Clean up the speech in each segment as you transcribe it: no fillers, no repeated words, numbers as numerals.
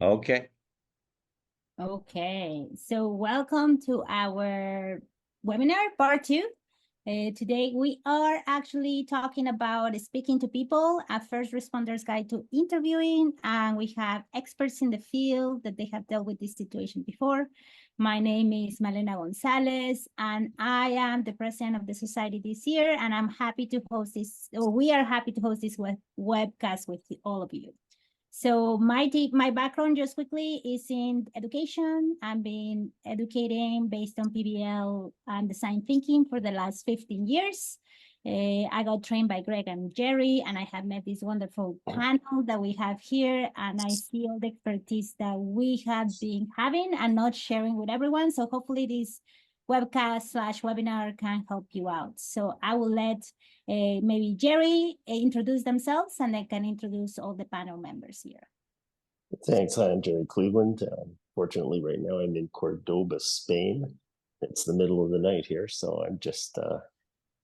Okay. Okay, so welcome to our webinar, part two. Today we are actually talking about speaking to people, a first responder's guide to interviewing, and we have experts in the field that they have dealt with this situation before. My name is Malena Gonzalez, and I am the president of the society this year, and I'm happy to host this, or we are happy to host this webcast with all of you. So my background just quickly is in education. I've been educating based on PBL and design thinking for the last 15 years. I got trained by Greg and Jerry, and I have met this wonderful panel that we have here, and I see all the expertise that we have been having and not sharing with everyone. So hopefully this webcast/webinar can help you out. So I will let maybe Jerry introduce themselves, and they can introduce all the panel members here. Thanks. Hi, I'm Jerry Cleveland. Fortunately, right now I'm in Cordoba, Spain. It's the middle of the night here, so I'm just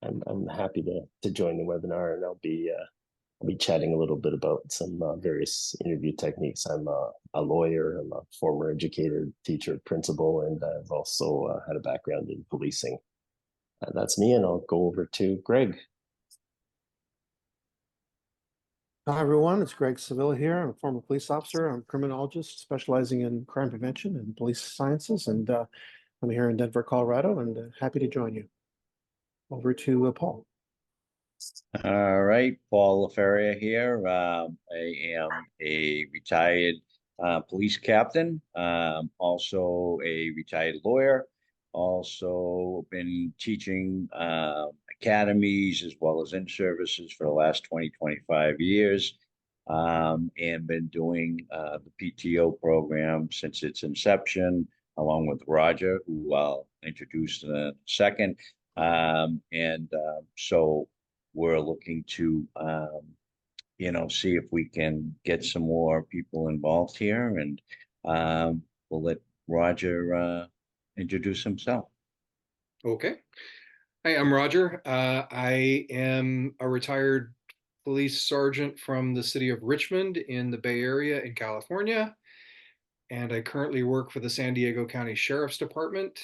I'm happy to join the webinar, and I'll be chatting a little bit about some various interview techniques. I'm a lawyer. I'm a former educator, teacher, principal, and I've also had a background in policing. That's me, and I'll go over to Greg. Hi, everyone. It's Greg Sevilla here. I'm a former police officer. I'm a criminologist specializing in crime prevention and police sciences. And I'm here in Denver, Colorado, and happy to join you. Over to Paul. All right, Paul LaFeria here. I am a retired police captain, also a retired lawyer, also been teaching academies as well as in-services for the last 25 years, and been doing the PTO program since its inception, along with Roger, who I'll introduce in a second. So we're looking to, see if we can get some more people involved here, and we'll let Roger introduce himself. Okay. Hi, I'm Roger. I am a retired police sergeant from the city of Richmond in the Bay Area in California, and I currently work for the San Diego County Sheriff's Department.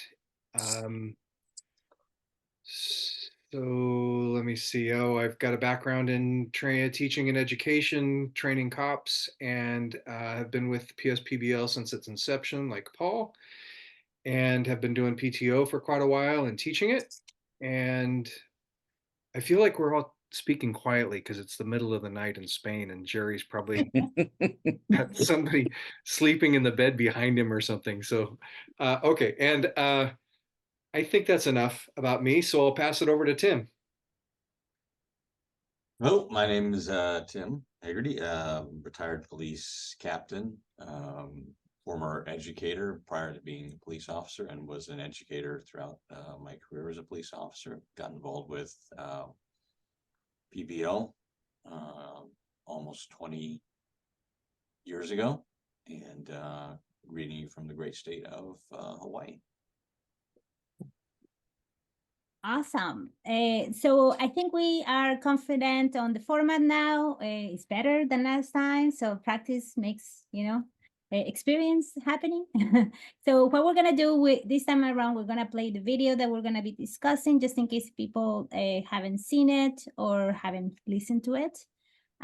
So let me see. I've got a background in teaching and education, training cops, and have been with PSPBL since its inception, like Paul, and have been doing PTO for quite a while and teaching it. And I feel like we're all speaking quietly because it's the middle of the night in Spain, and Jerry's probably got somebody sleeping in the bed behind him or something. So, okay. And I think that's enough about me, so I'll pass it over to Tim. Hello, my name is Tim Haggerty, retired police captain, former educator prior to being a police officer, and was an educator throughout my career as a police officer. Got involved with PBL almost 20 years ago, and greeting you from the great state of Hawaii. Awesome. So I think we are confident on the format now. It's better than last time. So practice makes, experience happening. So what we're going to do with this time around, we're going to play the video that we're going to be discussing, just in case people haven't seen it or haven't listened to it.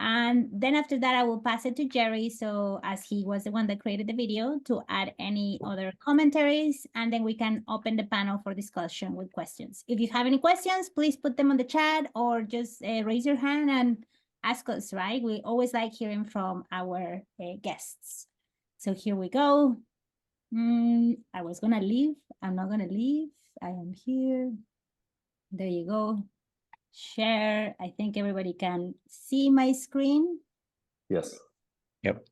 And then after that, I will pass it to Jerry. So as he was the one that created the video, to add any other commentaries, and then we can open the panel for discussion with questions. If you have any questions, please put them on the chat or just raise your hand and ask us, right? We always like hearing from our guests. So here we go. I was gonna leave. I'm not gonna leave. I am here. There you go. Share. I think everybody can see my screen. Yes. Yep.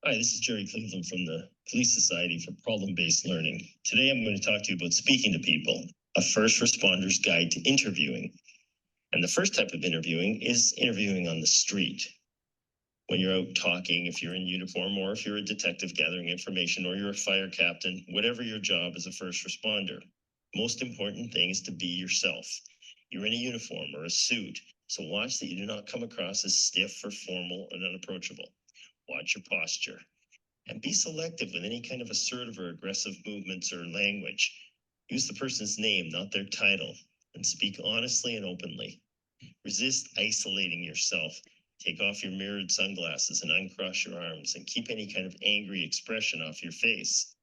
Hi, this is Jerry Cleveland from the Police Society for Problem-Based Learning. Today I'm going to talk to you about speaking to people, a first responder's guide to interviewing. And the first type of interviewing is interviewing on the street. when you're out talking, if you're in uniform, or if you're a detective gathering information, or you're a fire captain, whatever your job as a first responder. Most important thing is to be yourself. You're in a uniform or a suit, so watch that you do not come across as stiff or formal and unapproachable. Watch your posture. And be selective with any kind of assertive or aggressive movements or language. Use the person's name, not their title, and speak honestly and openly. Resist isolating yourself. Take off your mirrored sunglasses and uncross your arms, and keep any kind of angry expression off your face.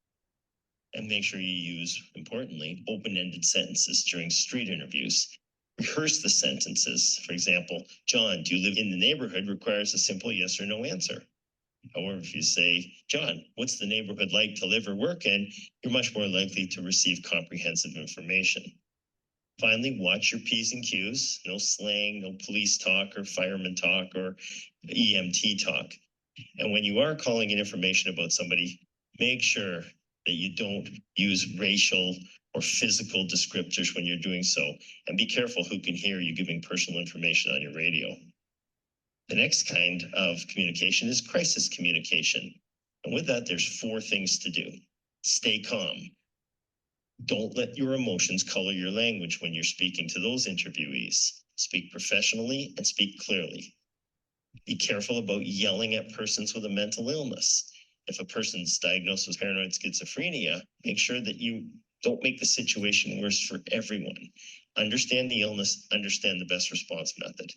And make sure you use, importantly, open-ended sentences during street interviews. Rehearse the sentences. For example, John, do you live in the neighborhood? Requires a simple yes or no answer. However, if you say, John, what's the neighborhood like to live or work in? You're much more likely to receive comprehensive information. Finally, watch your P's and Q's. No slang, no police talk or fireman talk or EMT talk. And when you are calling in information about somebody, make sure that you don't use racial or physical descriptors when you're doing so. And be careful who can hear you giving personal information on your radio. The next kind of communication is crisis communication. And with that, there's 4 things to do. Stay calm. Don't let your emotions color your language when you're speaking to those interviewees. Speak professionally and speak clearly. Be careful about yelling at persons with a mental illness. If a person's diagnosed with paranoid schizophrenia, make sure that you don't make the situation worse for everyone. Understand the illness, understand the best response method.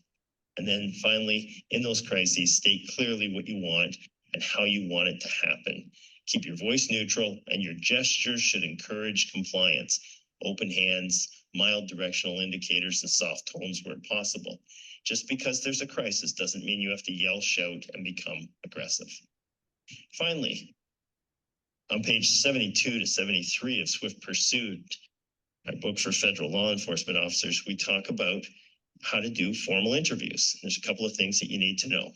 And then finally, in those crises, state clearly what you want and how you want it to happen. Keep your voice neutral, and your gestures should encourage compliance. Open hands, mild directional indicators, and soft tones where possible. Just because there's a crisis doesn't mean you have to yell, shout, and become aggressive. Finally, on page 72 to 73 of Swift Pursuit, my book for federal law enforcement officers, we talk about how to do formal interviews. There's a couple of things that you need to know.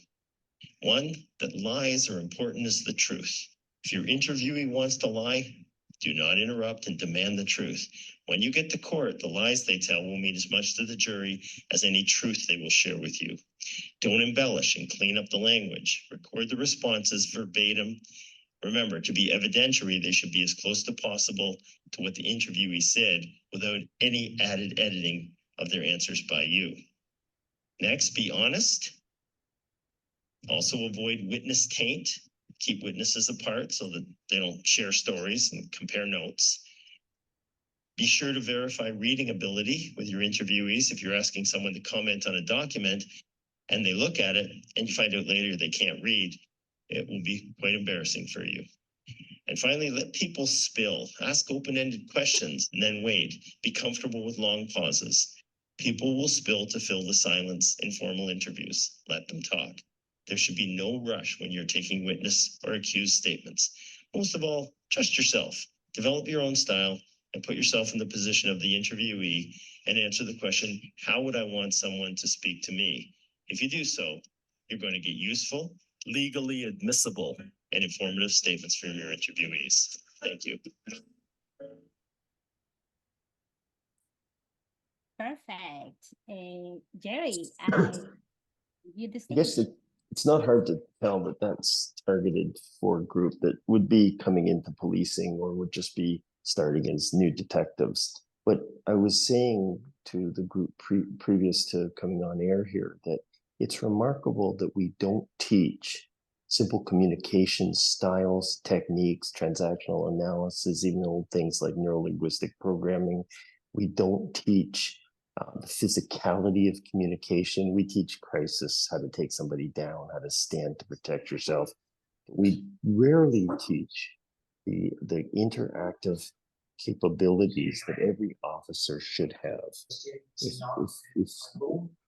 One, that lies are important as the truth. If your interviewee wants to lie, do not interrupt and demand the truth. When you get to court, the lies they tell will mean as much to the jury as any truth they will share with you. Don't embellish and clean up the language. Record the responses verbatim. Remember, to be evidentiary, they should be as close to possible to what the interviewee said without any added editing of their answers by you. Next, be honest. Also avoid witness taint. Keep witnesses apart so that they don't share stories and compare notes. Be sure to verify reading ability with your interviewees. If you're asking someone to comment on a document and they look at it and you find out later they can't read, it will be quite embarrassing for you. And finally, let people spill. Ask open-ended questions and then wait. Be comfortable with long pauses. People will spill to fill the silence in formal interviews. Let them talk. There should be no rush when you're taking witness or accused statements. Most of all, trust yourself. Develop your own style and put yourself in the position of the interviewee and answer the question, how would I want someone to speak to me? If you do so, you're going to get useful, legally admissible, and informative statements from your interviewees. Thank you. Perfect. Jerry, you I guess it's not hard to tell that that's targeted for a group that would be coming into policing or would just be starting as new detectives. But I was saying to the group previous to coming on air here that it's remarkable that we don't teach simple communication styles, techniques, transactional analysis, even old things like neurolinguistic programming. We don't teach the physicality of communication. We teach crisis, how to take somebody down, how to stand to protect yourself. We rarely teach the interactive capabilities that every officer should have.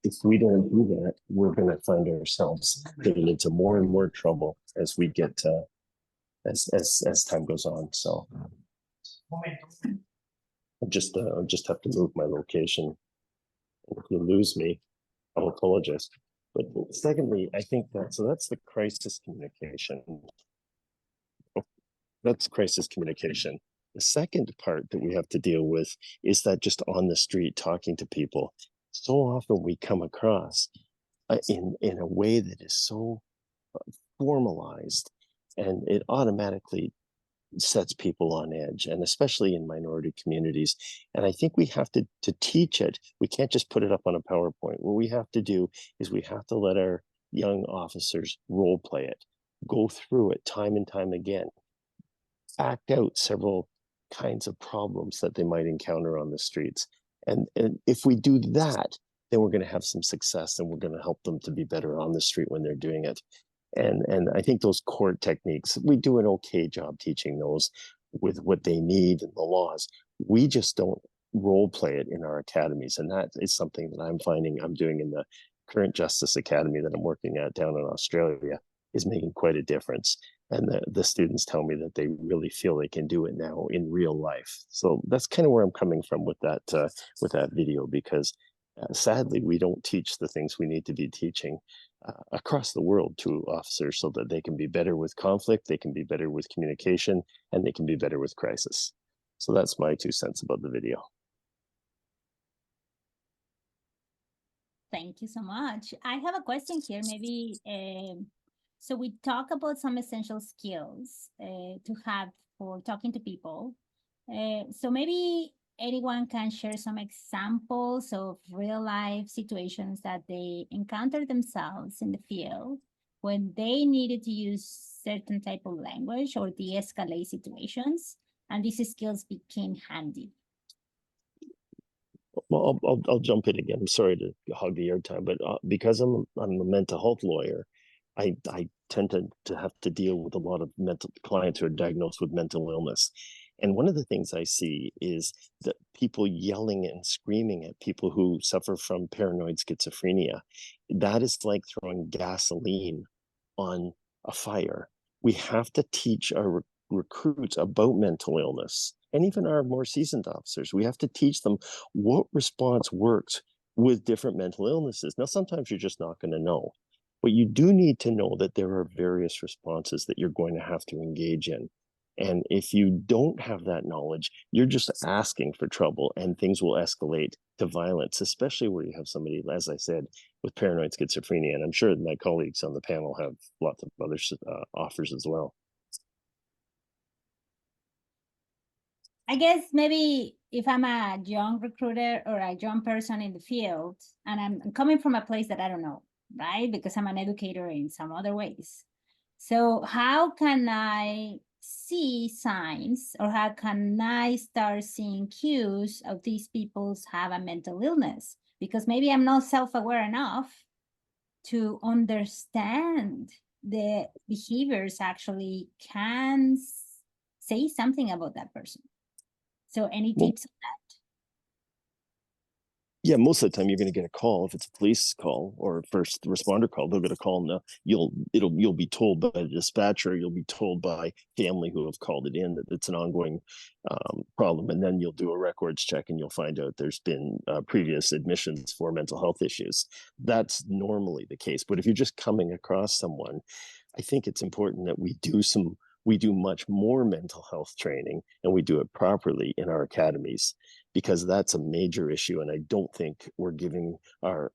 If we don't do that, we're going to find ourselves getting into more and more trouble as we get as time goes on. So I'll just have to move my location. If you lose me, I'll apologize. But secondly, I think that's the crisis communication. That's crisis communication. The second part that we have to deal with is that just on the street talking to people. So often we come across in a way that is so formalized, and it automatically sets people on edge, and especially in minority communities. And I think we have to teach it. We can't just put it up on a PowerPoint. What we have to do is we have to let our young officers role play it, go through it time and time again, act out several kinds of problems that they might encounter on the streets. And if we do that, then we're going to have some success, and we're going to help them to be better on the street when they're doing it. And I think those court techniques, we do an okay job teaching those with what they need and the laws. We just don't role play it in our academies. And that is something that I'm finding I'm doing in the current Justice Academy that I'm working at down in Australia, is making quite a difference. And the students tell me that they really feel they can do it now in real life. So that's kind of where I'm coming from with that video, because sadly, we don't teach the things we need to be teaching across the world to officers, so that they can be better with conflict, they can be better with communication, and they can be better with crisis. So that's my 2 cents about the video. Thank you so much. I have a question here. Maybe, so we talk about some essential skills to have for talking to people. So maybe anyone can share some examples of real life situations that they encountered themselves in the field when they needed to use certain type of language or de-escalate situations, and these skills became handy. Well, I'll jump in again. I'm sorry to hog the airtime, but because I'm a mental health lawyer, I tend to have to deal with a lot of mental clients who are diagnosed with mental illness. And one of the things I see is that people yelling and screaming at people who suffer from paranoid schizophrenia. That is like throwing gasoline on a fire. We have to teach our recruits about mental illness, and even our more seasoned officers. We have to teach them what response works with different mental illnesses. Now, sometimes you're just not going to know, but you do need to know that there are various responses that you're going to have to engage in. And if you don't have that knowledge, you're just asking for trouble, and things will escalate to violence, especially where you have somebody, as I said, with paranoid schizophrenia. And I'm sure my colleagues on the panel have lots of other offers as well. I guess maybe if I'm a young recruiter or a young person in the field, and I'm coming from a place that I don't know, right? Because I'm an educator in some other ways. So how can I see signs, or how can I start seeing cues of these people have a mental illness? Because maybe I'm not self-aware enough to understand the behaviors actually can say something about that person. So any tips on that? Yeah, most of the time you're going to get a call. If it's a police call or a first responder call, they'll get a call, and you'll be told by the dispatcher, you'll be told by family who have called it in that it's an ongoing problem, and then you'll do a records check and you'll find out there's been previous admissions for mental health issues. That's normally the case. But if you're just coming across someone, I think it's important that we do much more mental health training, and we do it properly in our academies, because that's a major issue. And I don't think we're giving our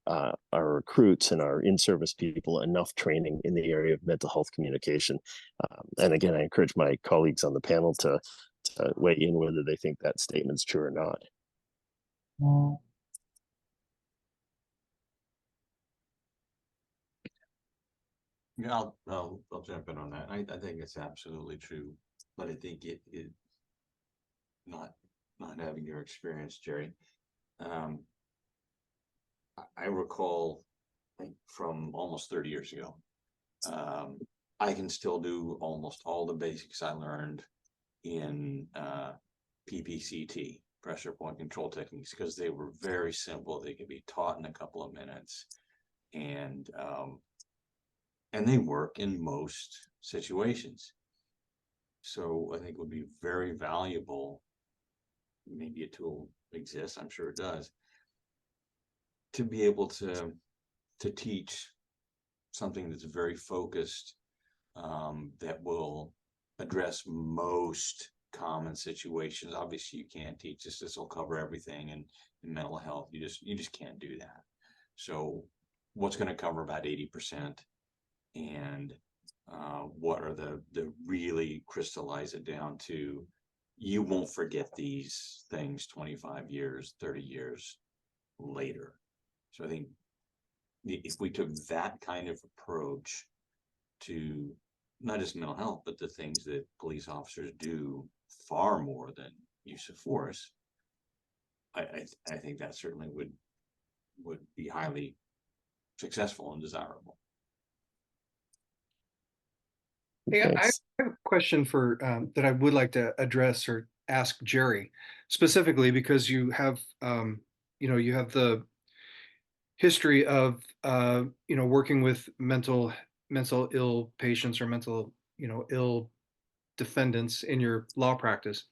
recruits and our in-service people enough training in the area of mental health communication. And again, I encourage my colleagues on the panel to weigh in whether they think that statement's true or not. Yeah, I'll jump in on that. I think it's absolutely true, but I think it not having your experience, Jerry. I recall, like, from almost 30 years ago. I can still do almost all the basics I learned in PPCT, pressure point control techniques, because they were very simple. They could be taught in a couple of minutes, and they work in most situations. So I think it would be very valuable. Maybe a tool exists, I'm sure it does, to be able to teach something that's very focused, that will address most common situations. Obviously, you can't teach this. This will cover everything in mental health. You just can't do that. So what's going to cover about 80%? and what are the really crystallize it down to, you won't forget these things 25 years, 30 years later. So I think if we took that kind of approach to not just mental health, but the things that police officers do far more than use of force, I think that certainly would be highly successful and desirable. Hey, I Thanks. have a question for that I would like to address or ask Jerry specifically, because you have you have the history of working with mental ill patients or mental ill defendants in your law practice.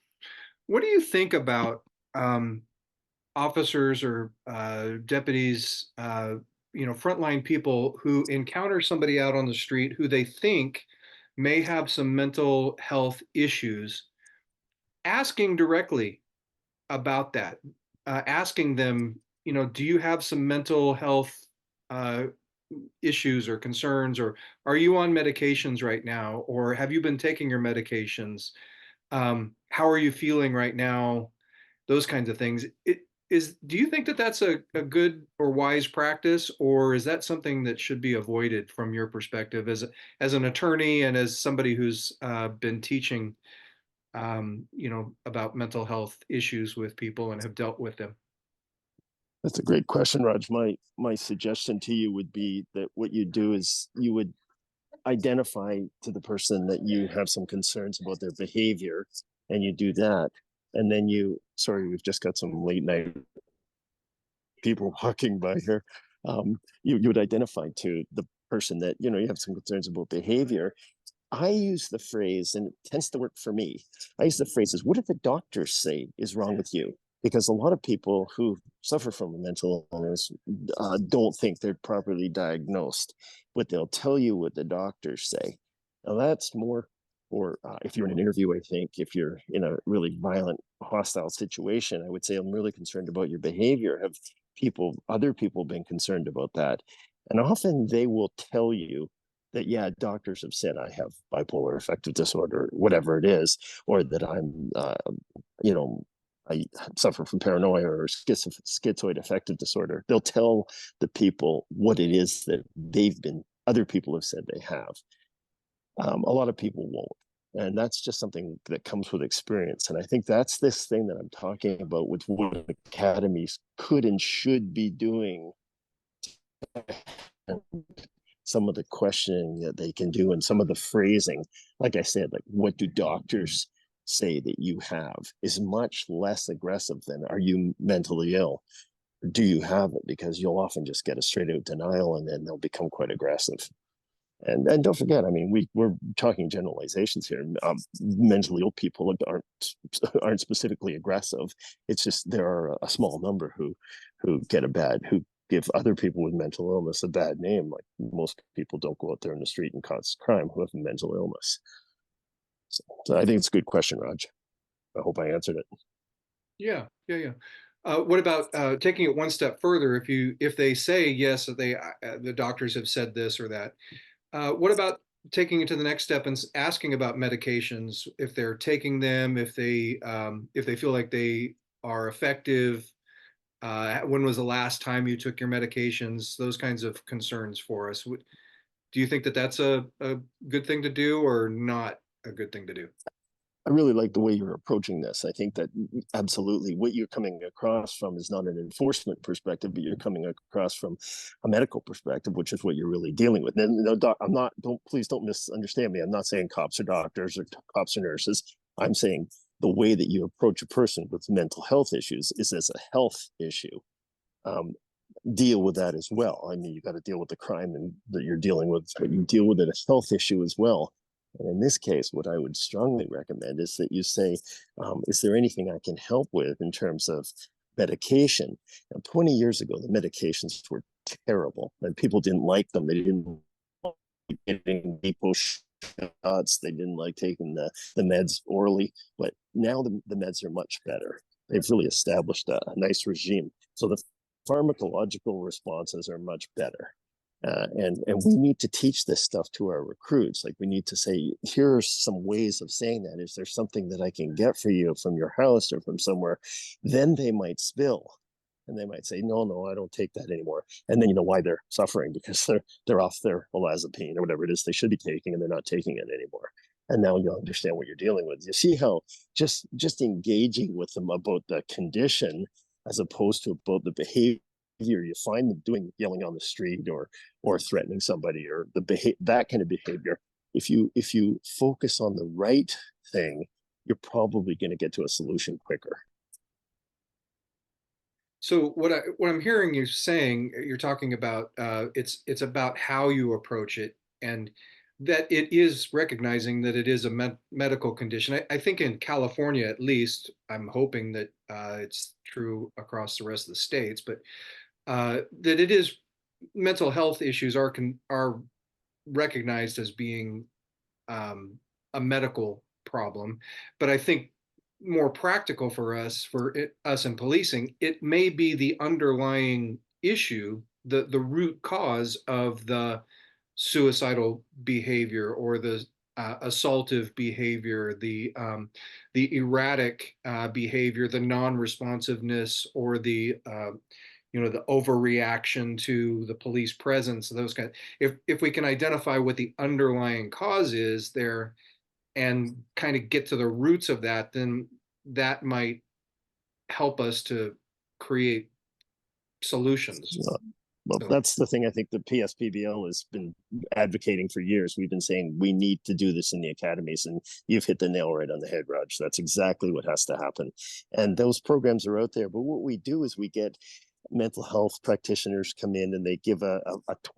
What do you think about officers or deputies, frontline people who encounter somebody out on the street who they think may have some mental health issues, asking directly about that, asking them, do you have some mental health uh, issues or concerns, or are you on medications right now, or have you been taking your medications? How are you feeling right now? Those kinds of things. Do you think that that's a good or wise practice, or is that something that should be avoided from your perspective as an attorney and as somebody who's been teaching, about mental health issues with people and have dealt with them? That's a great question, Raj. My suggestion to you would be that what you do is you would identify to the person that you have some concerns about their behavior, and you do that. And then sorry, we've just got some late night people walking by here. You would identify to the person that, you have some concerns about behavior. I use the phrase, and it tends to work for me. I use the phrase is, what did the doctors say is wrong with you? Because a lot of people who suffer from a mental illness don't think they're properly diagnosed, but they'll tell you what the doctors say. Now that's more, or if you're in an interview, I think if you're in a really violent, hostile situation, I would say, I'm really concerned about your behavior. Have other people been concerned about that? And often they will tell you that, yeah, doctors have said I have bipolar affective disorder, whatever it is, or that I'm, I suffer from paranoia or schizoid affective disorder. They'll tell the people what it is that other people have said they have. A lot of people won't. And that's just something that comes with experience. And I think that's this thing that I'm talking about with what academies could and should be doing. Some of the questioning that they can do and some of the phrasing, like I said, like, what do doctors say that you have, is much less aggressive than, are you mentally ill? Do you have it? Because you'll often just get a straight out denial, and then they'll become quite aggressive. And don't forget, I mean, we're talking generalizations here. Mentally ill people aren't specifically aggressive. It's just there are a small number who who give other people with mental illness a bad name. Like, most people don't go out there in the street and cause crime who have a mental illness. So I think it's a good question, Raj. I hope I answered it. Yeah. What about taking it one step further? If they say yes, that the doctors have said this or that, what about taking it to the next step and asking about medications, if they're taking them, if they feel like they are effective, when was the last time you took your medications? Those kinds of concerns for us. Do you think that that's a good thing to do, or not a good thing to do? I really like the way you're approaching this. I think that absolutely what you're coming across from is not an enforcement perspective, but you're coming across from a medical perspective, which is what you're really dealing with. And please don't misunderstand me. I'm not saying cops are doctors or cops are nurses. I'm saying the way that you approach a person with mental health issues is as a health issue. Deal with that as well. I mean, you got to deal with the crime that you're dealing with, but you deal with it as a health issue as well. And in this case, what I would strongly recommend is that you say, is there anything I can help with in terms of medication? Now, 20 years ago, the medications were terrible and people didn't like them. They didn't like getting depot shots. They didn't like taking the meds orally, but now the meds are much better. They've really established a nice regime. So the pharmacological responses are much better. And we need to teach this stuff to our recruits. Like we need to say, here are some ways of saying that. Is there something that I can get for you from your house or from somewhere? Then they might spill. And they might say, no, I don't take that anymore. And then you know why they're suffering, because they're off their olanzapine or whatever it is they should be taking, and they're not taking it anymore. And now you'll understand what you're dealing with. You see how just engaging with them about the condition as opposed to about the behavior you find them doing, yelling on the street or threatening somebody, or that kind of behavior. If you focus on the right thing, you're probably going to get to a solution quicker. So what I'm hearing you saying, you're talking about it's about how you approach it, and that it is recognizing that it is a medical condition. I think in California, at least, I'm hoping that it's true across the rest of the states, but that it is mental health issues are recognized as being a medical problem. But I think more practical for us in policing, it may be the underlying issue, the root cause of the suicidal behavior or the assaultive behavior, the erratic behavior, the non-responsiveness, or the the overreaction to the police presence, those kind. If we can identify what the underlying cause is there and kind of get to the roots of that, then that might help us to create solutions. Well, that's the thing I think the PSPBL has been advocating for years. We've been saying we need to do this in the academies, and you've hit the nail right on the head, Raj. That's exactly what has to happen. And those programs are out there. But what we do is we get mental health practitioners come in and they give a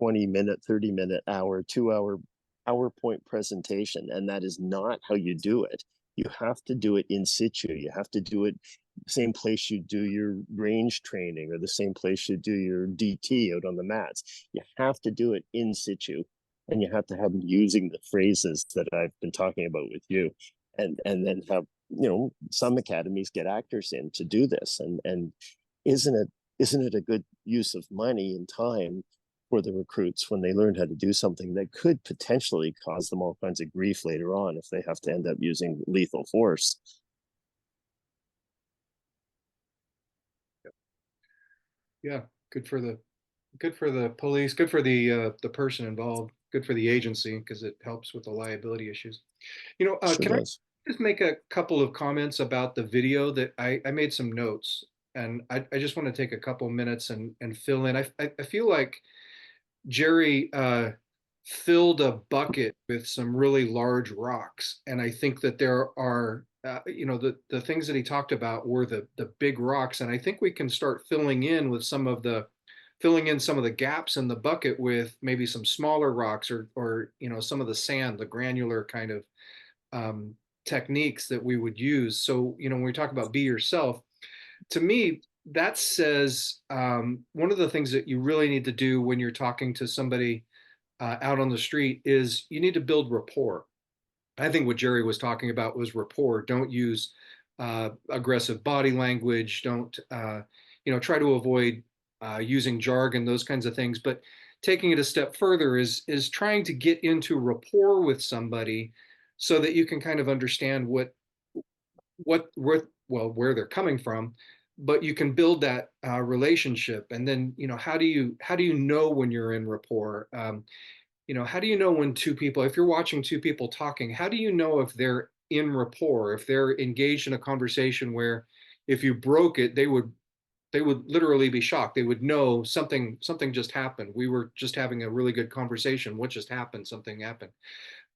20-minute, 30-minute, hour, 2-hour PowerPoint presentation. And that is not how you do it. You have to do it in situ. You have to do it same place you do your range training, or the same place you do your DT out on the mats. You have to do it in situ, and you have to have them using the phrases that I've been talking about with you, and then have some academies get actors in to do this. And isn't it a good use of money and time for the recruits when they learn how to do something that could potentially cause them all kinds of grief later on if they have to end up using lethal force? Yeah, good for the police, good for the person involved, good for the agency, because it helps with the liability issues. Sure Can I does. just make a couple of comments about the video that I made some notes, and I just want to take a couple minutes and fill in. I feel like Jerry filled a bucket with some really large rocks, and I think that there are the things that he talked about were the big rocks, and I think we can start filling in some of the gaps in the bucket with maybe some smaller rocks, or some of the sand, the granular kind of um, techniques that we would use. So when we talk about be yourself, to me, that says one of the things that you really need to do when you're talking to somebody out on the street is you need to build rapport. I think what Jerry was talking about was rapport. Don't use aggressive body language. Don't try to avoid using jargon, those kinds of things. But taking it a step further is trying to get into rapport with somebody so that you can kind of understand where they're coming from, but you can build that relationship. And then how do you know when you're in rapport? How do you know when two people, if you're watching two people talking, how do you know if they're in rapport, if they're engaged in a conversation where if you broke it, they would literally be shocked. They would know something just happened. We were just having a really good conversation. What just happened? Something happened.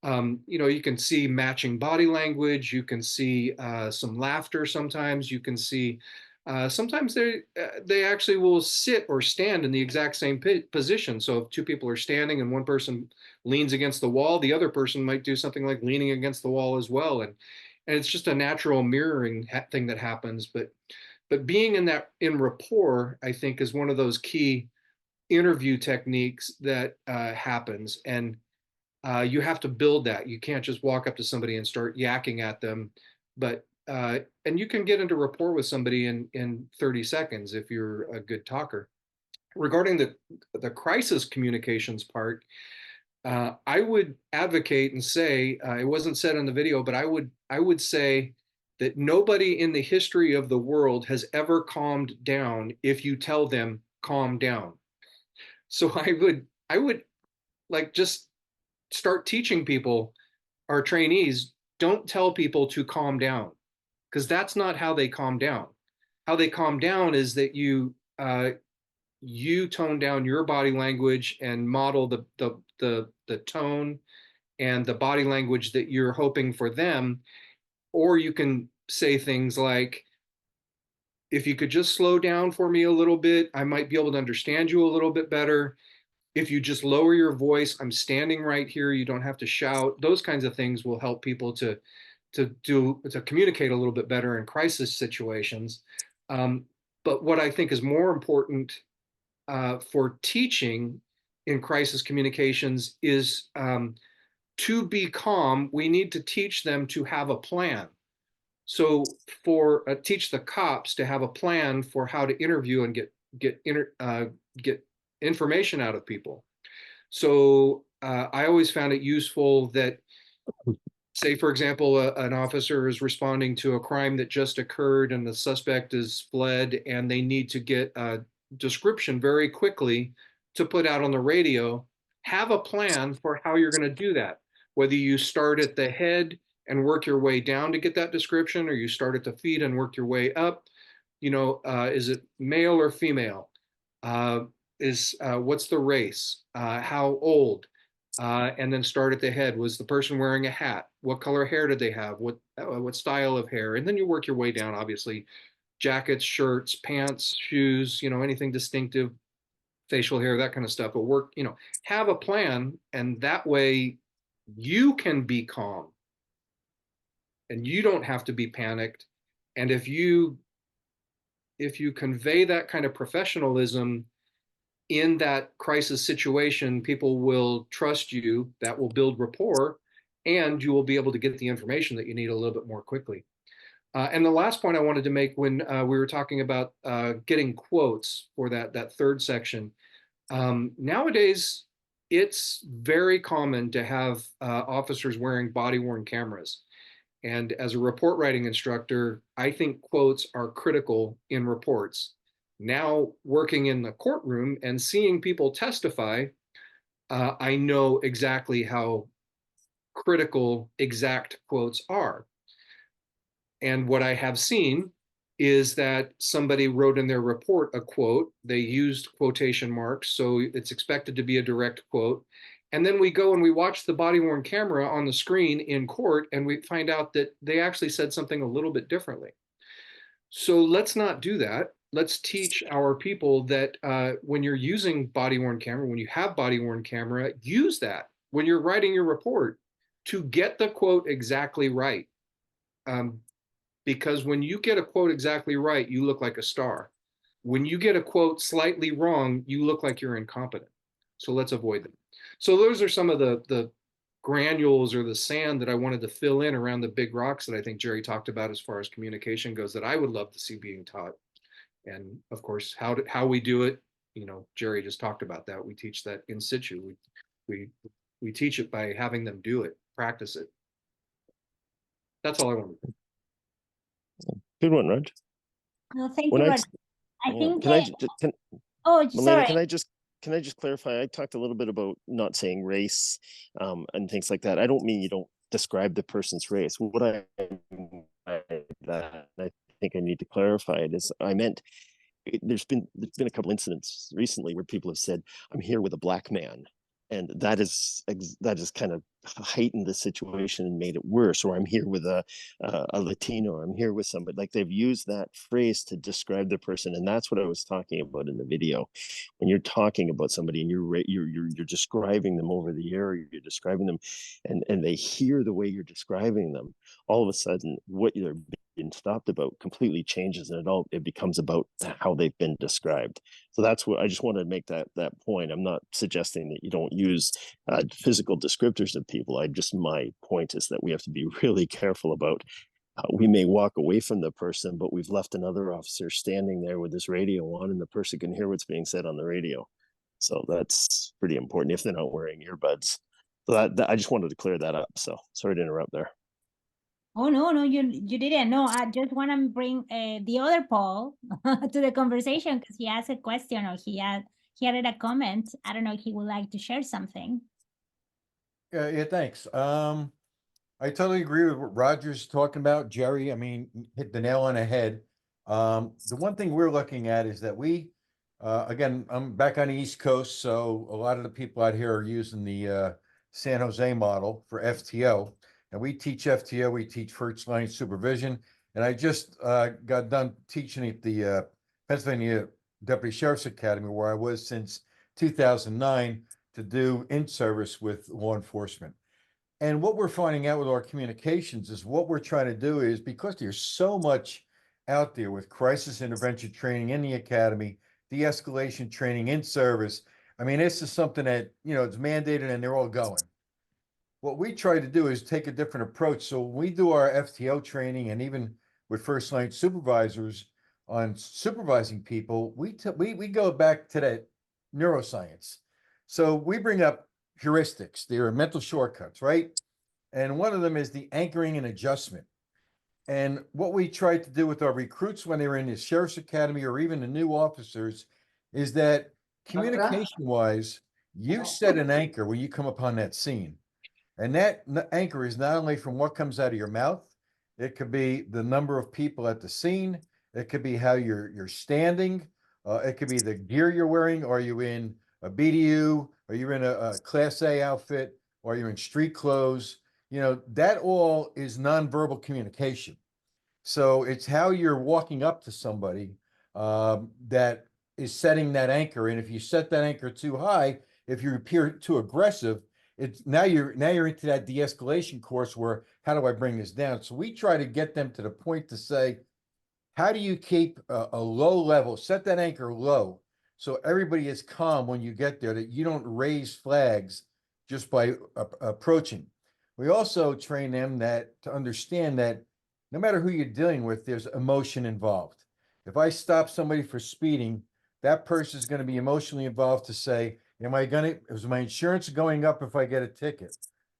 You can see matching body language. You can see some laughter. Sometimes you can see. Sometimes they actually will sit or stand in the exact same position. So if two people are standing and one person leans against the wall, the other person might do something like leaning against the wall as well. And it's just a natural mirroring thing that happens. But being in rapport, I think, is one of those key interview techniques that happens. And you have to build that. You can't just walk up to somebody and start yakking at them, but and you can get into rapport with somebody in 30 seconds if you're a good talker. regarding the crisis communications part, I would advocate and say, it wasn't said in the video, but I would say that nobody in the history of the world has ever calmed down if you tell them calm down. So I would like just start teaching people, our trainees, don't tell people to calm down, because that's not how they calm down. How they calm down is that you tone down your body language and model the tone and the body language that you're hoping for them. Or you can say things like, if you could just slow down for me a little bit, I might be able to understand you a little bit better. If you just lower your voice, I'm standing right here, you don't have to shout. Those kinds of things will help people to communicate a little bit better in crisis situations. But what I think is more important for teaching in crisis communications is, to be calm, we need to teach them to have a plan. So for teach the cops to have a plan for how to interview and get information out of people. So I always found it useful that, say, for example, an officer is responding to a crime that just occurred and the suspect is fled, and they need to get a description very quickly to put out on the radio. Have a plan for how you're going to do that, whether you start at the head and work your way down to get that description, or you start at the feet and work your way up. Is it male or female? What's the race? How old? And then start at the head. Was the person wearing a hat? What color hair did they have? What style of hair? And then you work your way down, obviously. Jackets, shirts, pants, shoes, anything distinctive, facial hair, that kind of stuff. But have a plan, and that way you can be calm and you don't have to be panicked. And if you convey that kind of professionalism in that crisis situation, people will trust you. That will build rapport, and you will be able to get the information that you need a little bit more quickly. And the last point I wanted to make, when we were talking about getting quotes for that third section, nowadays it's very common to have officers wearing body-worn cameras. And as a report writing instructor, I think quotes are critical in reports. Now, working in the courtroom and seeing people testify, I know exactly how critical exact quotes are. And what I have seen is that somebody wrote in their report a quote, they used quotation marks, so it's expected to be a direct quote. And then we go and we watch the body-worn camera on the screen in court, and we find out that they actually said something a little bit differently. So let's not do that. Let's teach our people that when you're using body-worn camera, when you have body-worn camera, use that when you're writing your report to get the quote exactly right. Because when you get a quote exactly right, you look like a star. When you get a quote slightly wrong, you look like you're incompetent. So let's avoid them. So those are some of the granules or the sand that I wanted to fill in around the big rocks that I think Jerry talked about as far as communication goes, that I would love to see being taught. And of course, how we do it, Jerry just talked about that. We teach that in situ. We teach it by having them do it, practice it. That's all I wanted. Good one, Raj. No, thank When you, I, Raj. I yeah, think. can I Oh, Melina, sorry. can I just clarify? I talked a little bit about not saying race, and things like that. I don't mean you don't describe the person's race. What I think I need to clarify it is, I meant there's been a couple incidents recently where people have said, "I'm here with a black man," and that is kind of heightened the situation and made it worse. Or I'm here with a Latino. I'm here with somebody. Like, they've used that phrase to describe the person, and that's what I was talking about in the video. When you're talking about somebody and you're describing them over the air, you're describing them, and they hear the way you're describing them, all of a sudden what you're being stopped about completely changes, and it becomes about how they've been described. So that's what I just wanted to make that point. I'm not suggesting that you don't use physical descriptors of people. My point is that we have to be really careful about we may walk away from the person, but we've left another officer standing there with this radio on, and the person can hear what's being said on the radio. So that's pretty important if they're not wearing earbuds. So that I just wanted to clear that up. So sorry to interrupt there. Oh no, you didn't. No, I just want to bring the other Paul to the conversation because he asked a question or he added a comment. I don't know if he would like to share something. Yeah, thanks. I totally agree with what Roger's talking about, Jerry. I mean, hit the nail on the head. The one thing we're looking at is that we, again, I'm back on the East Coast, so a lot of the people out here are using the San Jose model for FTO, and we teach FTO. We teach first line supervision, and I just got done teaching at the Pennsylvania Deputy Sheriff's Academy, where I was since 2009 to do in service with law enforcement. And what we're finding out with our communications is what we're trying to do is, because there's so much out there with crisis intervention training in the academy, de-escalation training in service. I mean, this is something that, it's mandated and they're all going. What we try to do is take a different approach. So when we do our FTO training and even with first line supervisors on supervising people, we go back to that neuroscience. So we bring up heuristics. They are mental shortcuts, right? And one of them is the anchoring and adjustment. And what we try to do with our recruits when they were in the sheriff's academy or even the new officers is that communication wise, you set an anchor when you come upon that scene. And that anchor is not only from what comes out of your mouth, it could be the number of people at the scene. It could be how you're standing. It could be the gear you're wearing. Are you in a BDU? Are you in a Class A outfit? Or are you in street clothes? That all is nonverbal communication. So it's how you're walking up to somebody that is setting that anchor. And if you set that anchor too high, if you appear too aggressive, it's now you're into that de-escalation course where how do I bring this down? So we try to get them to the point to say, how do you keep a low level, set that anchor low so everybody is calm when you get there, that you don't raise flags just by approaching. We also train them to understand that no matter who you're dealing with, there's emotion involved. If I stop somebody for speeding, that person is going to be emotionally involved to say, is my insurance going up if I get a ticket?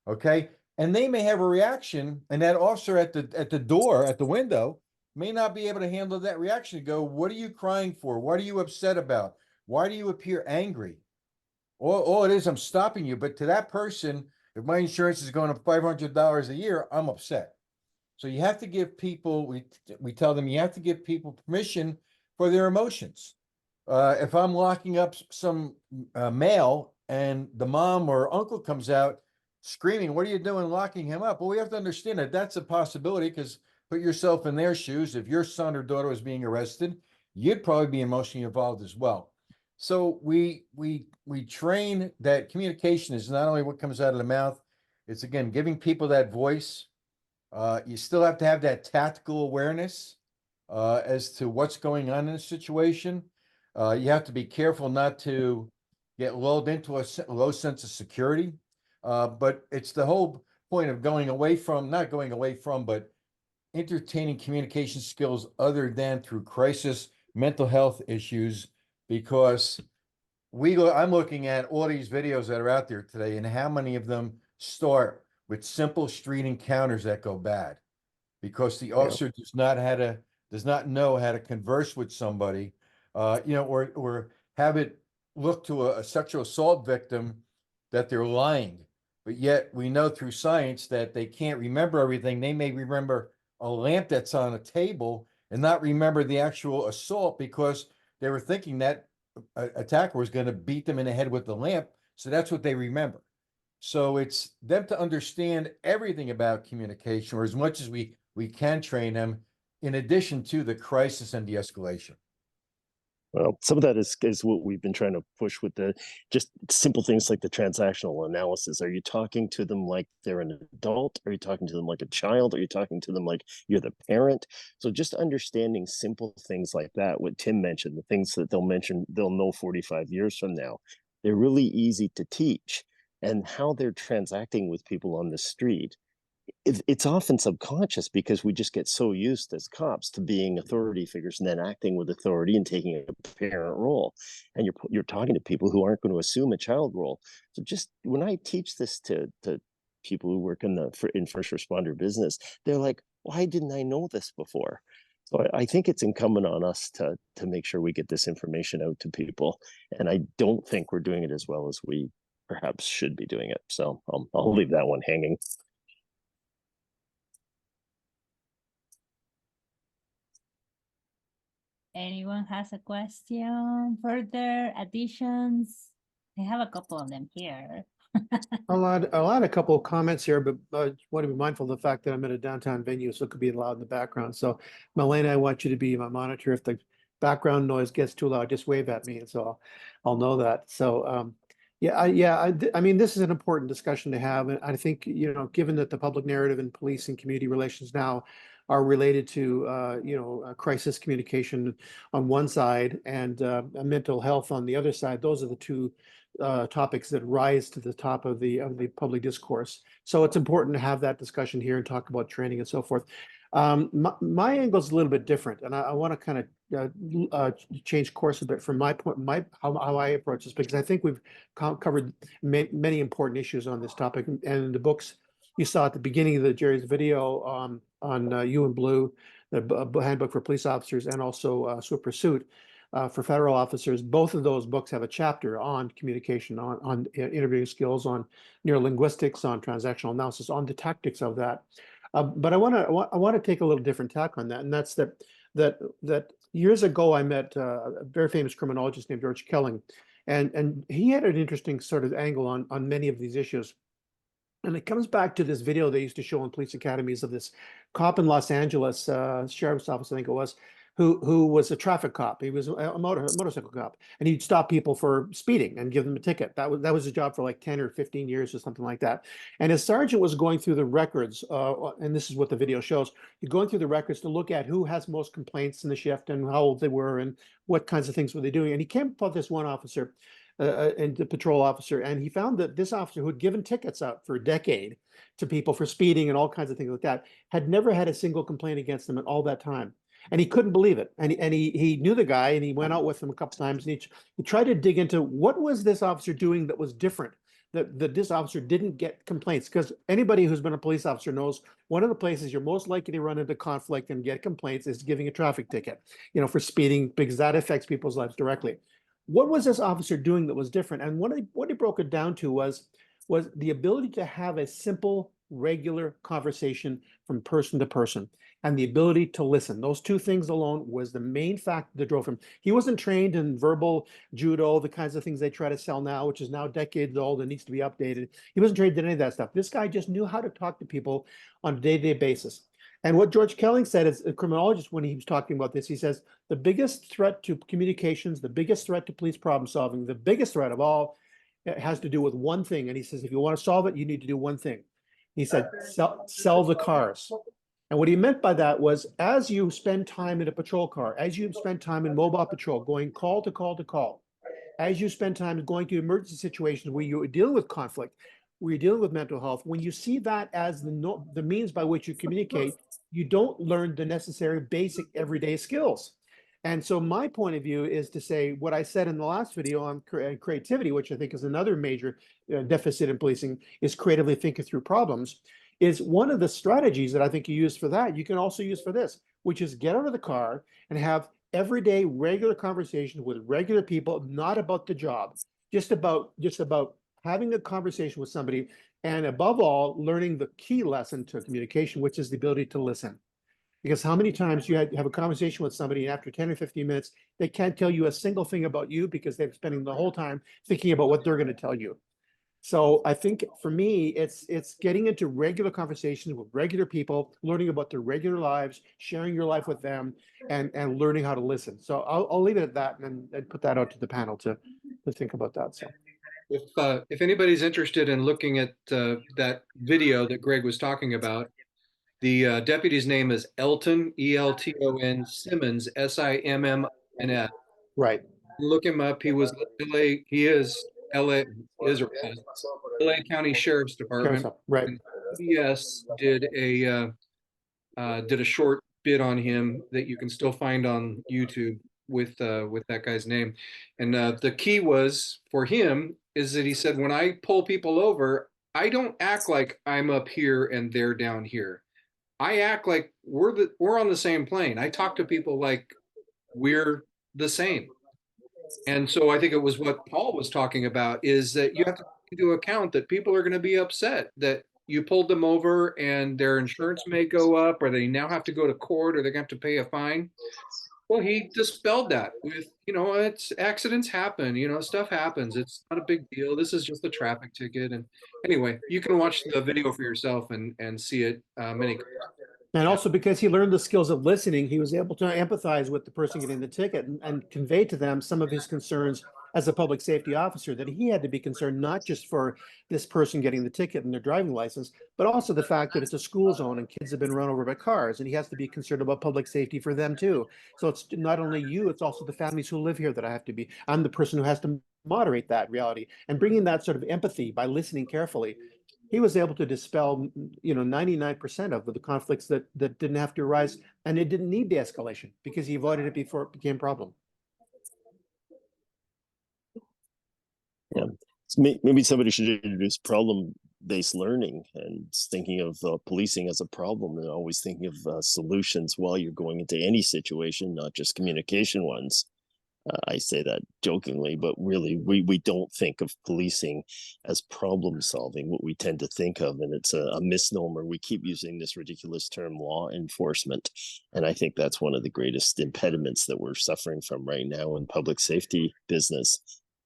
Okay. And they may have a reaction, and that officer at the door, at the window, may not be able to handle that reaction to go, what are you crying for? What are you upset about? Why do you appear angry? All it is, I'm stopping you. But to that person, if my insurance is going up $500 a year, I'm upset. So you have to give people, we tell them you have to give people permission for their emotions. If I'm locking up some male and the mom or uncle comes out screaming, what are you doing locking him up? Well, we have to understand that that's a possibility, because put yourself in their shoes. If your son or daughter was being arrested, you'd probably be emotionally involved as well. So we train that communication is not only what comes out of the mouth, it's again, giving people that voice. You still have to have that tactical awareness as to what's going on in a situation. You have to be careful not to get lulled into a low sense of security. But it's the whole point of not going away from, but entertaining communication skills other than through crisis mental health issues, because I'm looking at all these videos that are out there today, and how many of them start with simple street encounters that go bad because the officer does not know how to converse with somebody, or have it look to a sexual assault victim that they're lying. But yet we know through science that they can't remember everything. They may remember a lamp that's on a table and not remember the actual assault because they were thinking that attacker was going to beat them in the head with the lamp. So that's what they remember. So it's them to understand everything about communication, or as much as we can train them, in addition to the crisis and de-escalation. Well, some of that is what we've been trying to push with the just simple things like the transactional analysis. Are you talking to them like they're an adult? Are you talking to them like a child? Are you talking to them like you're the parent? So just understanding simple things like that, what Tim mentioned, the things that they'll know 45 years from now, they're really easy to teach. And how they're transacting with people on the street it's often subconscious because we just get so used as cops to being authority figures and then acting with authority and taking a parent role. And you're talking to people who aren't going to assume a child role. So just when I teach this to people who work in first responder business, they're like, why didn't I know this before? So I think it's incumbent on us to make sure we get this information out to people. And I don't think we're doing it as well as we perhaps should be doing it. So I'll leave that one hanging. Anyone has a question, further additions? I have a couple of them here. I'll add a couple of comments here, but I want to be mindful of the fact that I'm at a downtown venue, so it could be loud in the background. So Malena, I want you to be my monitor. If the background noise gets too loud, just wave at me, and so I'll know that. So I mean, this is an important discussion to have, and I think, given that the public narrative and police and community relations now are related to crisis communication on one side and mental health on the other side, those are the two topics that rise to the top of the public discourse. So it's important to have that discussion here and talk about training and so forth. My angle is a little bit different, and I want to kind of change course a bit from my point, how I approach this, because I think we've covered many important issues on this topic. And in the books you saw at the beginning of Jerry's video on You in Blue, the handbook for police officers, and also Swift Pursuit for federal officers, both of those books have a chapter on communication, on interviewing skills, on neurolinguistics, on transactional analysis, on the tactics of that. But I want to take a little different tack on that, and that's that years ago I met a very famous criminologist named George Kelling, and he had an interesting sort of angle on many of these issues. And it comes back to this video they used to show in police academies of this cop in Los Angeles, sheriff's office, I think it was, who was a traffic cop. He was a motorcycle cop, and he'd stop people for speeding and give them a ticket. That was his job for like 10 or 15 years or something like that. And his sergeant was going through the records, and this is what the video shows. He's going through the records to look at who has most complaints in the shift and how old they were and what kinds of things were they doing. And he came upon this one officer, and the patrol officer, and he found that this officer, who had given tickets out for a decade to people for speeding and all kinds of things like that, had never had a single complaint against them in all that time. And he couldn't believe it. And he knew the guy, and he went out with him a couple times, and he tried to dig into what was this officer doing that was different, that this officer didn't get complaints. Because anybody who's been a police officer knows one of the places you're most likely to run into conflict and get complaints is giving a traffic ticket, for speeding, because that affects people's lives directly. What was this officer doing that was different? And what he broke it down to was the ability to have a simple, regular conversation from person to person, and the ability to listen. Those two things alone was the main factor that drove him. He wasn't trained in verbal judo, the kinds of things they try to sell now, which is now decades old and needs to be updated. He wasn't trained in any of that stuff. This guy just knew how to talk to people on a day-to-day basis. And what George Kelling said, as a criminologist, when he was talking about this, he says, the biggest threat to communications, the biggest threat to police problem solving, the biggest threat of all, it has to do with one thing. And he says, if you want to solve it, you need to do one thing. He said, sell the cars. And what he meant by that was, as you spend time in a patrol car, as you spend time in mobile patrol, going call to call to call, as you spend time going to emergency situations where you're dealing with conflict, where you're dealing with mental health, when you see that as the means by which you communicate, you don't learn the necessary basic everyday skills. And so my point of view is to say what I said in the last video on creativity, which I think is another major deficit in policing, is creatively thinking through problems, is one of the strategies that I think you use for that, you can also use for this, which is get out of the car and have everyday regular conversations with regular people, not about the job, just about having a conversation with somebody, and above all, learning the key lesson to communication, which is the ability to listen. Because how many times you have a conversation with somebody, and after 10 or 15 minutes, they can't tell you a single thing about you because they're spending the whole time thinking about what they're going to tell you. So I think for me, it's getting into regular conversations with regular people, learning about their regular lives, sharing your life with them, and learning how to listen. So I'll leave it at that and put that out to the panel to think about that. So If anybody's interested in looking at that video that Greg was talking about, the deputy's name is Elton, Elton Simmons, Simmons. right. Look him up. He was LA. He is LA. Is LA County Sheriff's Department. Right. PBS did a short bit on him that you can still find on YouTube with that guy's name. And the key was for him is that he said, when I pull people over, I don't act like I'm up here and they're down here. I act like we're on the same plane. I talk to people like we're the same. And so I think it was what Paul was talking about, is that you have to take into account that people are going to be upset that you pulled them over and their insurance may go up, or they now have to go to court, or they're going to have to pay a fine. Well, he dispelled that with, it's accidents happen, stuff happens. It's not a big deal. This is just a traffic ticket. And anyway, you can watch the video for yourself and see it many. And also because he learned the skills of listening, he was able to empathize with the person getting the ticket and convey to them some of his concerns as a public safety officer, that he had to be concerned not just for this person getting the ticket and their driving license, but also the fact that it's a school zone and kids have been run over by cars, and he has to be concerned about public safety for them too. So it's not only you, it's also the families who live here that I'm the person who has to moderate that reality, and bringing that sort of empathy by listening carefully. He was able to dispel, 99% of the conflicts that didn't have to arise, and it didn't need de-escalation because he avoided it before it became a problem. Yeah, maybe somebody should introduce problem-based learning and thinking of policing as a problem, and always thinking of solutions while you're going into any situation, not just communication ones. I say that jokingly, but really we don't think of policing as problem solving. What we tend to think of, and it's a misnomer, we keep using this ridiculous term, law enforcement. And I think that's one of the greatest impediments that we're suffering from right now in public safety business,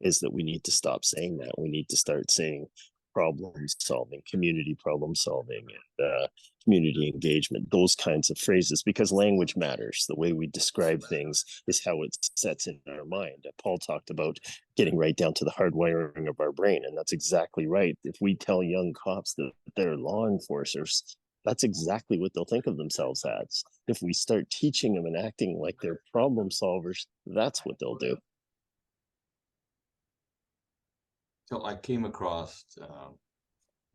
is that we need to stop saying that. We need to start saying problem solving, community problem solving, and community engagement, those kinds of phrases, because language matters. The way we describe things is how it sets in our mind. Paul talked about getting right down to the hardwiring of our brain, and that's exactly right. If we tell young cops that they're law enforcers, that's exactly what they'll think of themselves as. If we start teaching them and acting like they're problem solvers, that's what they'll do. So I came across,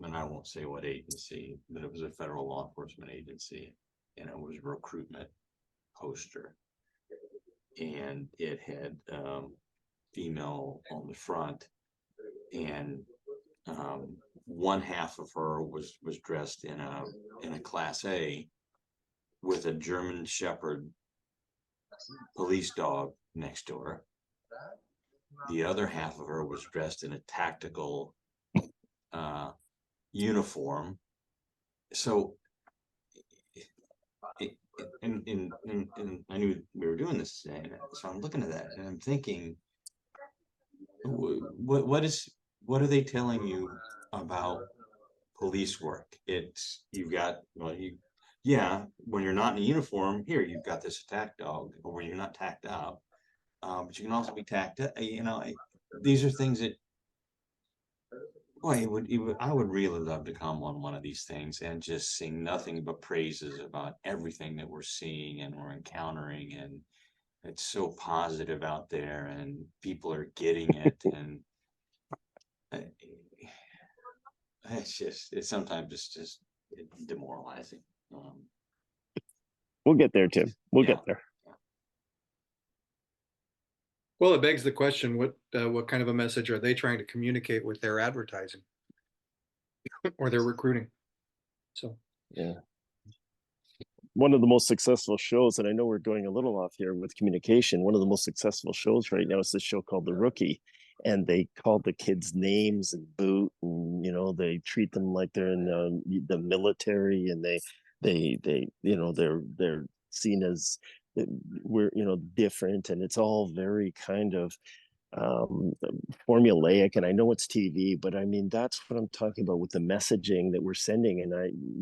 and I won't say what agency, but it was a federal law enforcement agency, and it was a recruitment poster, and it had female on the front, and one half of her was dressed in a Class A with a German Shepherd police dog next to her. The other half of her was dressed in a tactical uniform. So, and I knew we were doing this today, so I'm looking at that and I'm thinking, what are they telling you about police work? It's you've got when you're not in a uniform, here you've got this attack dog, or when you're not tacked up. But you can also be tacked up. These are things that, boy, I would really love to come on one of these things and just sing nothing but praises about everything that we're seeing and we're encountering, and it's so positive out there, and people are getting it, and sometimes it's just demoralizing. We'll get there, Tim. We'll get there. Well, it begs the question, what kind of a message are they trying to communicate with their advertising or their recruiting? So, yeah. One of the most successful shows, and I know we're going a little off here with communication, one of the most successful shows right now is this show called The Rookie. And they call the kids names and boot, and, they treat them like they're in the military, and they're seen as we're different, and it's all very kind of formulaic. And I know it's TV, but I mean, that's what I'm talking about with the messaging that we're sending. And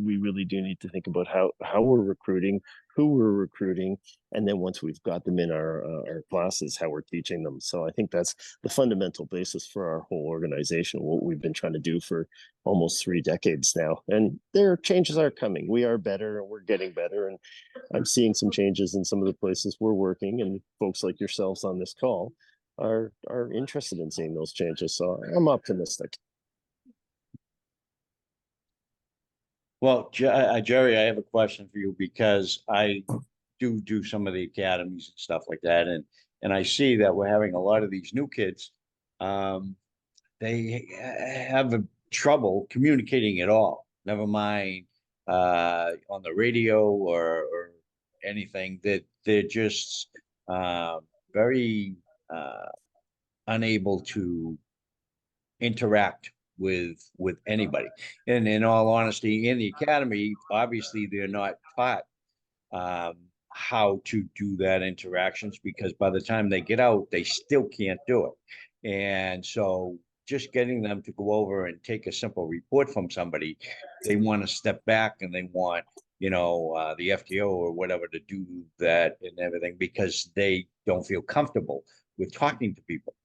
we really do need to think about how we're recruiting, who we're recruiting, and then once we've got them in our classes, how we're teaching them. So I think that's the fundamental basis for our whole organization, what we've been trying to do for almost 3 decades now. And there changes are coming. We are better, and we're getting better, and I'm seeing some changes in some of the places we're working, and folks like yourselves on this call are interested in seeing those changes. So I'm optimistic. Well, Jerry, I have a question for you because I do some of the academies and stuff like that, and I see that we're having a lot of these new kids. Um, they have a trouble communicating at all. Never mind on the radio or anything. That they're just very unable to interact with anybody. And in all honesty, in the academy, obviously they're not taught um, how to do that interactions because by the time they get out, they still can't do it. And so just getting them to go over and take a simple report from somebody, they want to step back and they want, the FTO or whatever to do that and everything because they don't feel comfortable with talking to people.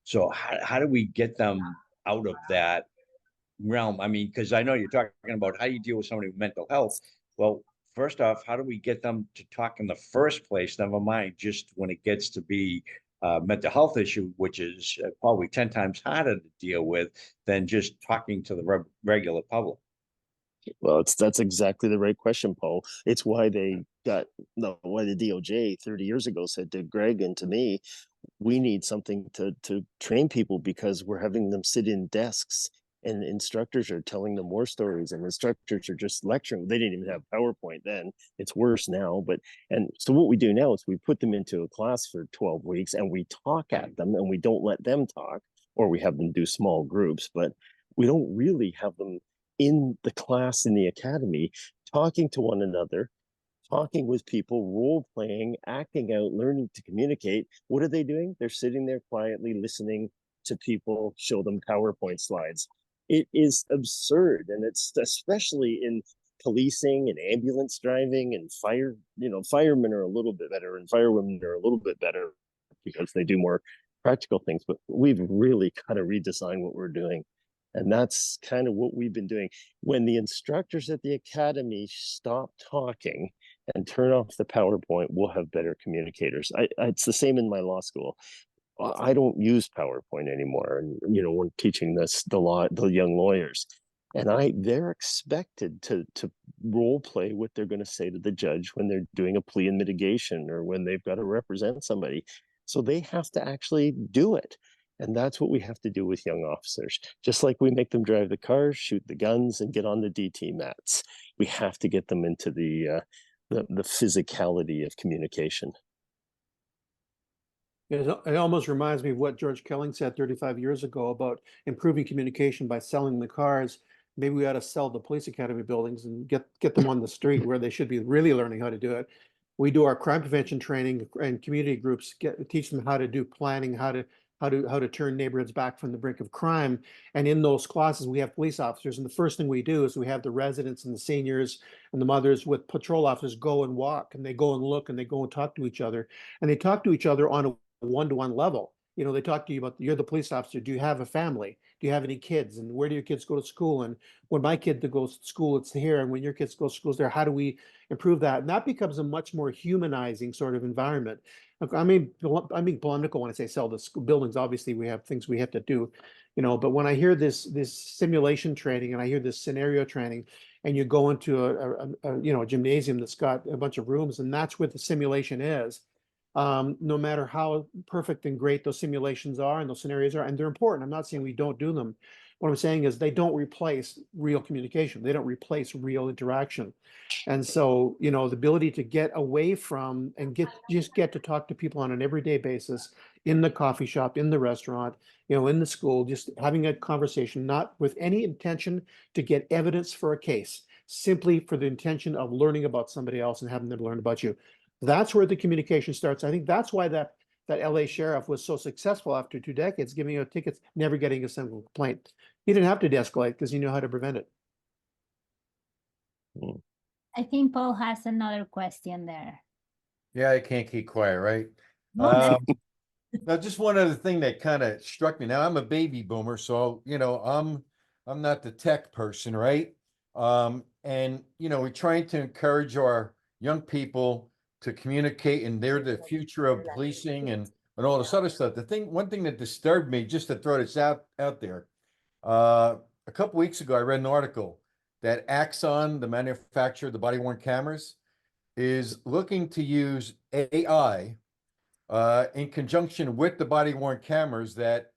So how do we get them out of that realm? I mean, because I know you're talking about how you deal with somebody with mental health. Well, first off, how do we get them to talk in the first place? Never mind just when it gets to be a mental health issue, which is probably 10 times harder to deal with than just talking to the regular public. Well, that's exactly the right question, Paul. It's why they got no why the DOJ 30 years ago said to Greg and to me, we need something to train people because we're having them sit in desks and instructors are telling them war stories and instructors are just lecturing. They didn't even have PowerPoint then. It's worse now. And so what we do now is we put them into a class for 12 weeks and we talk at them and we don't let them talk, or we have them do small groups, but we don't really have them in the class in the academy talking to one another, talking with people, role playing, acting out, learning to communicate. What are they doing? They're sitting there quietly listening to people show them PowerPoint slides. It is absurd. And it's especially in policing and ambulance driving and fire, firemen are a little bit better and firewomen are a little bit better because they do more practical things. But we've really got to redesign what we're doing. And that's kind of what we've been doing. When the instructors at the academy stop talking and turn off the PowerPoint, we'll have better communicators. It's the same in my law school. I don't use PowerPoint anymore. And when teaching the young lawyers, and they're expected to role play what they're going to say to the judge when they're doing a plea in mitigation or when they've got to represent somebody. So they have to actually do it. And that's what we have to do with young officers. Just like we make them drive the cars, shoot the guns, and get on the DT mats, we have to get them into the physicality of communication. It almost reminds me of what George Kelling said 35 years ago about improving communication by selling the cars. Maybe we ought to sell the police academy buildings and get them on the street where they should be really learning how to do it. We do our crime prevention training and community groups, teach them how to do planning, how to turn neighborhoods back from the brink of crime. And in those classes, we have police officers. And the first thing we do is we have the residents and the seniors and the mothers with patrol officers go and walk, and they go and look, and they go and talk to each other. And they talk to each other on a one-to-one level. They talk to you about, you're the police officer. Do you have a family? Do you have any kids? And where do your kids go to school? And when my kid goes to school, it's here. And when your kids go to school, it's there. How do we improve that? And that becomes a much more humanizing sort of environment. I'm being polemical when I say sell the school buildings. Obviously, we have things we have to do, but when I hear this simulation training and I hear this scenario training, and you go into a gymnasium that's got a bunch of rooms, and that's where the simulation is. No matter how perfect and great those simulations are and those scenarios are, and they're important. I'm not saying we don't do them. What I'm saying is they don't replace real communication. They don't replace real interaction. And so, the ability to get away from and just get to talk to people on an everyday basis in the coffee shop, in the restaurant, in the school, just having a conversation, not with any intention to get evidence for a case, simply for the intention of learning about somebody else and having them learn about you. That's where the communication starts. I think that's why that LA sheriff was so successful after 2 decades, giving out tickets, never getting a single complaint. He didn't have to de-escalate because he knew how to prevent it. I think Paul has another question there. Yeah, I can't keep quiet, right? No. Now, just one other thing that kind of struck me. Now, I'm a baby boomer, so I'm not the tech person, right? And we're trying to encourage our young people to communicate, and they're the future of policing and all this other stuff. One thing that disturbed me, just to throw this out there, a couple weeks ago, I read an article that Axon, the manufacturer of the body worn cameras, is looking to use AI in conjunction with the body worn cameras, that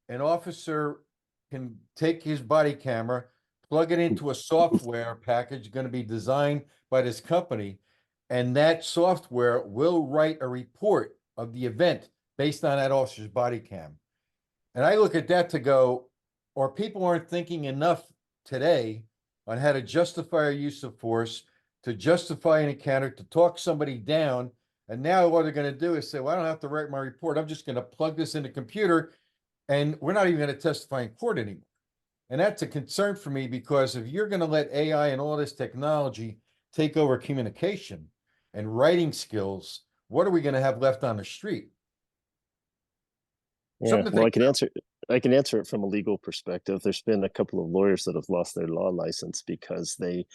an officer can take his body camera, plug it into a software package going to be designed by this company, and that software will write a report of the event based on that officer's body cam. And I look at that to go, or people aren't thinking enough today on how to justify a use of force, to justify an encounter, to talk somebody down. And now what they're going to do is say, well, I don't have to write my report. I'm just going to plug this in the computer, and we're not even going to testify in court anymore. And that's a concern for me, because if you're going to let AI and all this technology take over communication and writing skills, what are we going to have left on the street? Yeah, Something to well, think about. I can answer it from a legal perspective. There's been a couple of lawyers that have lost their law license because they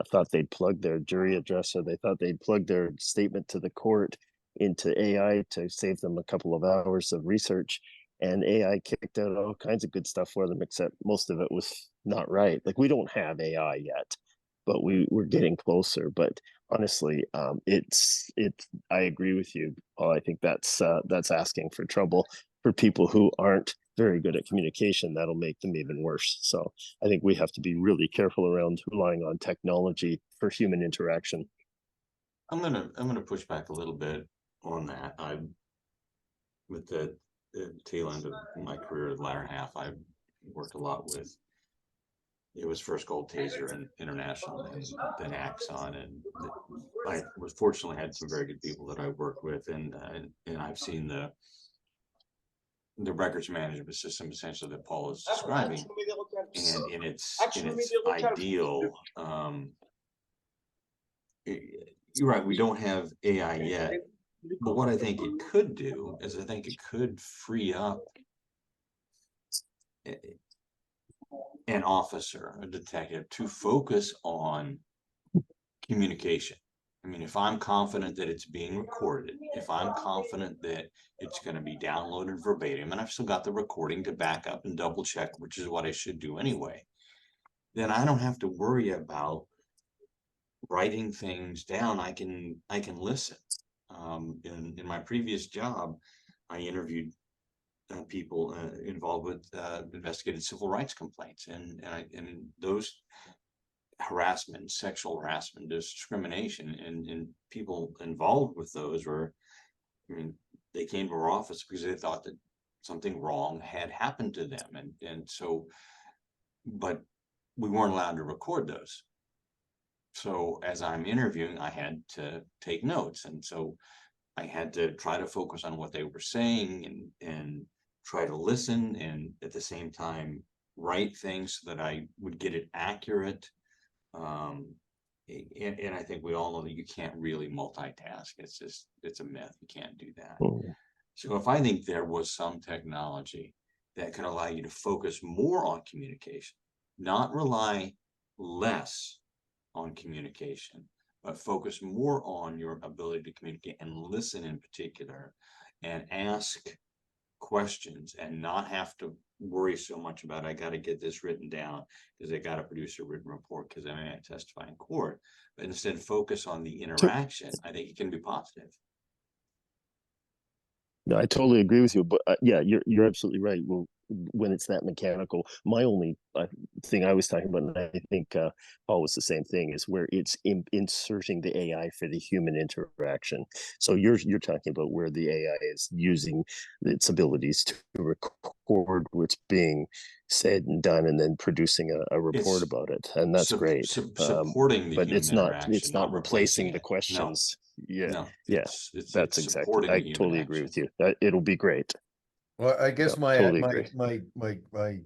thought they'd plug their jury address, or they thought they'd plug their statement to the court into AI to save them a couple of hours of research. And AI kicked out all kinds of good stuff for them, except most of it was not right. Like, we don't have AI yet, but we're getting closer. But honestly, I agree with you, Paul. I think that's asking for trouble for people who aren't very good at communication. That'll make them even worse. So I think we have to be really careful around relying on technology for human interaction. I'm gonna push back a little bit on that. With the tail end of my career, the latter half, I worked a lot with. It was first Gold Taser and International, and then Axon, and I was fortunately had some very good people that I worked with, and I've seen the records management system essentially that Paul is describing, and in its ideal, you're right, we don't have AI yet, but what I think it could do is I think it could free up an officer, a detective, to focus on communication. I mean, if I'm confident that it's being recorded, if I'm confident that it's going to be downloaded verbatim, and I've still got the recording to back up and double check, which is what I should do anyway, then I don't have to worry about writing things down. I can listen. In my previous job, I interviewed people involved with investigated civil rights complaints, and those harassment, sexual harassment, discrimination, and people involved with those were, I mean, they came to our office because they thought that something wrong had happened to them, and so, but we weren't allowed to record those. So as I'm interviewing, I had to take notes, and so I had to try to focus on what they were saying, and try to listen, and at the same time write things so that I would get it accurate. And I think we all know that you can't really multitask. It's a myth. You can't do that. So if I think there was some technology that could allow you to focus more on communication, not rely less on communication, but focus more on your ability to communicate and listen in particular, and ask questions, and not have to worry so much about, I got to get this written down because I got to produce a written report because I may testify in court, but instead focus on the interaction. I think it can be positive. No, I totally agree with you, but yeah, you're absolutely right. Well, when it's that mechanical, my only thing I was talking about, and I think Paul was the same thing, is where it's inserting the AI for the human interaction. So you're talking about where the AI is using its abilities to record what's being said and done, and then producing a report about it, and that's great. Supporting the but human it's not interaction, not replacing the it. questions. No, Yeah, no, yeah, it's that's it's exactly. supporting I the human totally agree action. with you. It'll be great. Well, I guess Yeah, totally agree. my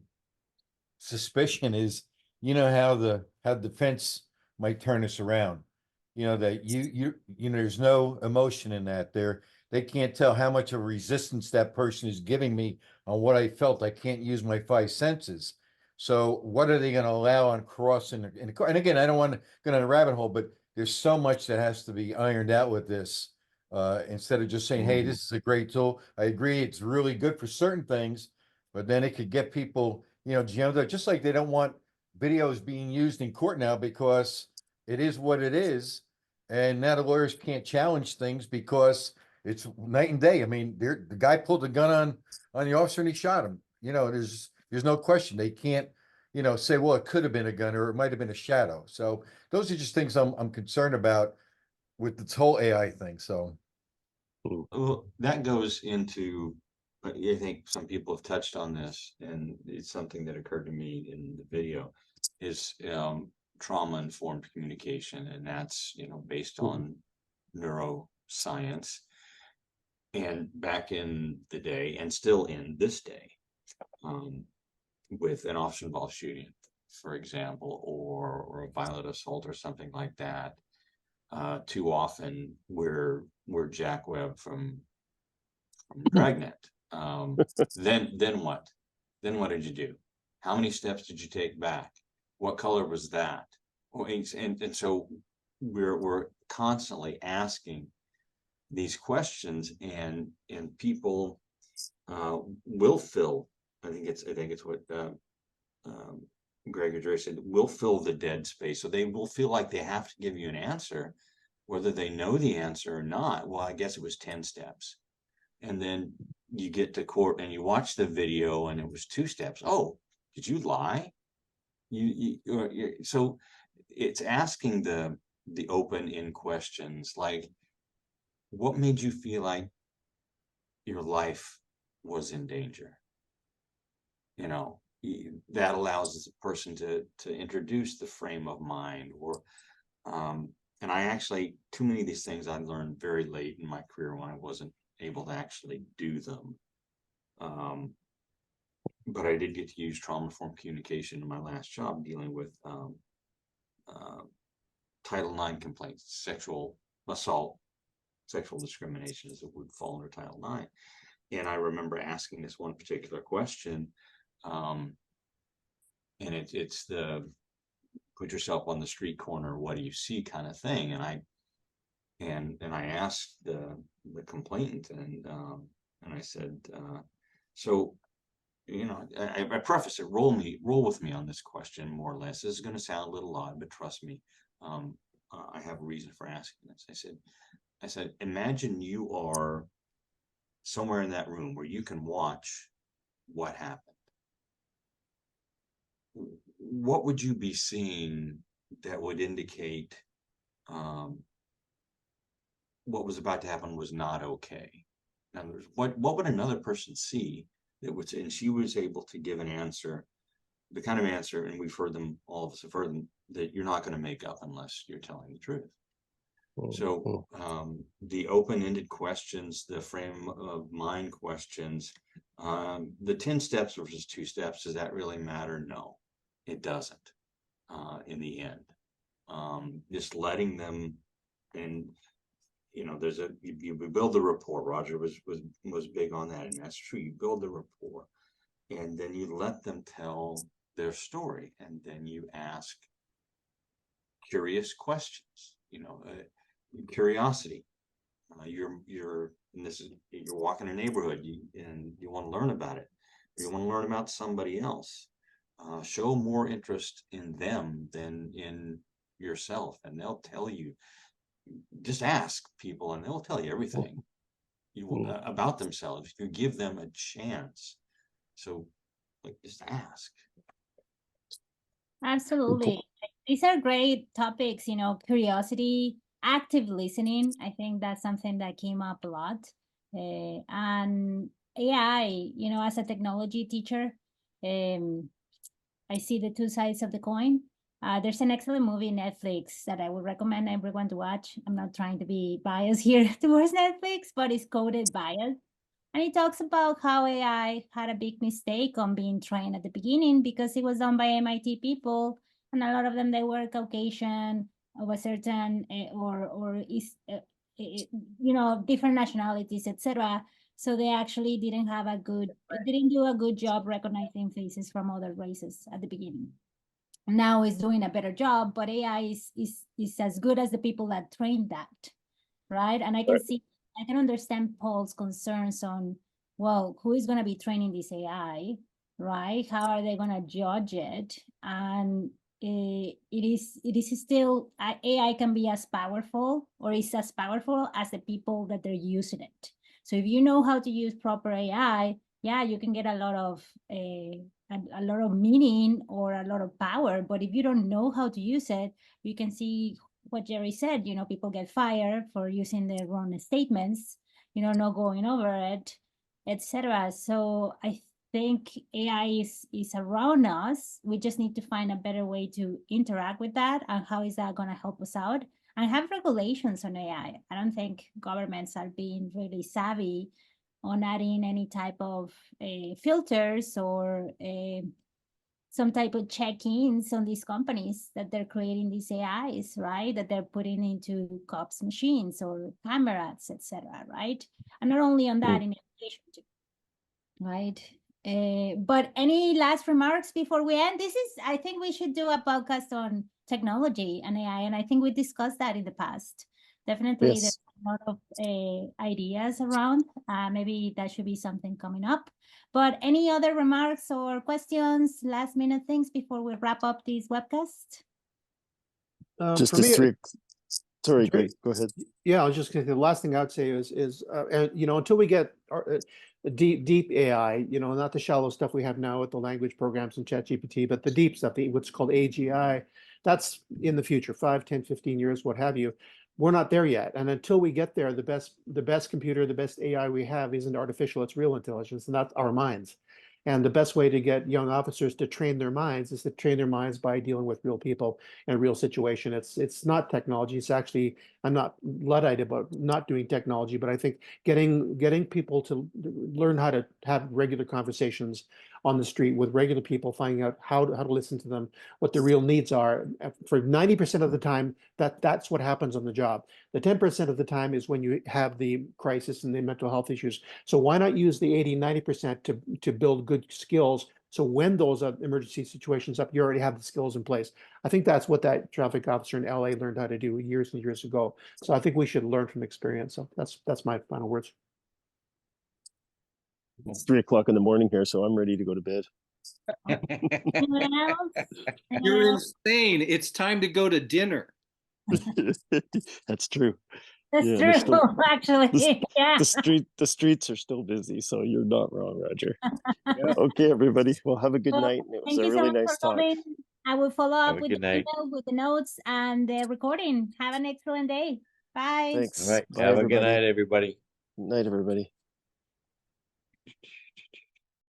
suspicion is, you know, how defense might turn us around. You know, that you know, there's no emotion in that. They can't tell how much of resistance that person is giving me on what I felt. I can't use my five senses. So what are they going to allow on cross in the court? And again, I don't want to go down a rabbit hole, but there's so much that has to be ironed out with this. Instead of just saying, hey, this is a great tool. I agree, it's really good for certain things, but then it could get people, you know, jammed up, just like they don't want video is being used in court now because it is what it is. And now the lawyers can't challenge things because it's night and day. I mean, the guy pulled a gun on the officer and he shot him. You know, there's no question. They can't, you know, say, well, it could have been a gun or it might have been a shadow. So those are just things I'm concerned about with this whole AI thing. So Well, that goes into, I think some people have touched on this, and it's something that occurred to me in the video, is trauma-informed communication, and that's, you know, based on neuroscience. And back in the day, and still in this day, with an officer-involved shooting, for example, or a violent assault or something like that, too often we're Jack Webb from Dragnet. Then what? Then what did you do? How many steps did you take back? What color was that? And so we're constantly asking these questions, and people will fill. I think it's what Greg or Jerry said. Will fill the dead space. So they will feel like they have to give you an answer, whether they know the answer or not. Well, I guess it was 10 steps. And then you get to court and you watch the video and it was 2 steps. Oh, did you lie? So it's asking the open-end questions like, what made you feel like your life was in danger? You know, that allows the person to introduce the frame of mind, or and I actually, too many of these things I learned very late in my career when I wasn't able to actually do them. But I did get to use trauma-informed communication in my last job, dealing with Title IX complaints, sexual assault, sexual discrimination, as it would fall under Title IX. And I remember asking this one particular question, and it's the put yourself on the street corner, what do you see kind of thing. And I asked the complainant, and I said, so, you know, I preface it, roll with me on this question, more or less. This is going to sound a little odd, but trust me, I have a reason for asking this. I said, imagine you are somewhere in that room where you can watch what happened. What would you be seeing that would indicate what was about to happen was not okay? In other words, what would another person see that would say, and she was able to give an answer, the kind of answer, and we've heard them, all of us have heard them, that you're not going to make up unless you're telling the truth. So the open-ended questions, the frame of mind questions, the 10 steps versus 2 steps, does that really matter? No, it doesn't in the end. Just letting them, and you know, there's you build the rapport. Roger was big on that, and that's true. You build the rapport, and then you let them tell their story, and then you ask curious questions. You know, curiosity. You're and this is, you're walking a neighborhood, and you want to learn about it. You want to learn about somebody else. Show more interest in them than in yourself, and they'll tell you. Just ask people, and they'll tell you everything about themselves. You give them a chance. So, like, just ask. Absolutely. These are great topics, you know, curiosity, active listening. I think that's something that came up a lot. And AI, you know, as a technology teacher, I see the 2 sides of the coin. There's an excellent movie, Netflix, that I would recommend everyone to watch. I'm not trying to be biased here towards Netflix, but it's Coded Bias. And it talks about how AI had a big mistake on being trained at the beginning because it was done by MIT people, and a lot of them, they were Caucasian of a certain or is you know, different nationalities, etc. So they actually didn't do a good job recognizing faces from other races at the beginning. Now it's doing a better job, but AI is as good as the people that trained that, right? And I can understand Paul's concerns on, well, who is going to be training this AI? right? How are they going to judge it? And it is still AI can be as powerful, or is as powerful as the people that they're using it. So if you know how to use proper AI, yeah, you can get a lot of meaning or a lot of power. But if you don't know how to use it, you can see what Jerry said. You know, people get fired for using the wrong statements, you know, not going over it, etc. So I think AI is around us. We just need to find a better way to interact with that, and how is that going to help us out, and have regulations on AI. I don't think governments are being really savvy on adding any type of filters or some type of check-ins on these companies that they're creating these AIs, right? That they're putting into cops' machines or cameras, etc. Right? And not only on that, in education too, right? But any last remarks before we end? I think we should do a podcast on technology and AI, and I think we discussed that in the past. Definitely, Yes. there's a lot of ideas around. Maybe that should be something coming up. But any other remarks or questions, last minute things before we wrap up this webcast? Just For the me, three. Sorry, Jerry- Greg, go ahead. Yeah, I was just gonna say, the last thing I would say is, you know, until we get deep AI, you know, not the shallow stuff we have now with the language programs and ChatGPT, but the deep stuff, what's called AGI, that's in the future, 5, 10, 15 years, what have you. We're not there yet. And until we get there, the best computer, the best AI we have isn't artificial, it's real intelligence, and that's our minds. And the best way to get young officers to train their minds is to train their minds by dealing with real people in a real situation. It's not technology. It's actually, I'm not Luddite about not doing technology, but I think getting people to learn how to have regular conversations on the street with regular people, finding out how to listen to them, what their real needs are. For 90% of the time, that's what happens on the job. The 10% of the time is when you have the crisis and the mental health issues. So why not use the 80, 90% to build good skills, so when those emergency situations up, you already have the skills in place. I think that's what that traffic officer in LA learned how to do years and years ago. So I think we should learn from experience. So that's my final words. It's 3 o'clock in the morning here, so I'm ready to go to bed. Anyone else? You're Anyone else? insane. It's time to go to dinner. That's true. That's Yeah, true, there's still- actually. Yeah. The streets are still busy, so you're not wrong, Roger. Okay, everybody. Well, have a good So, night. It was thank a you so really much nice for talk. coming. I will follow Have up a with good the night. email with the notes and the recording. Have an excellent day. Bye. Thanks. All right. Bye, Have a good everybody. night, everybody. Night, everybody.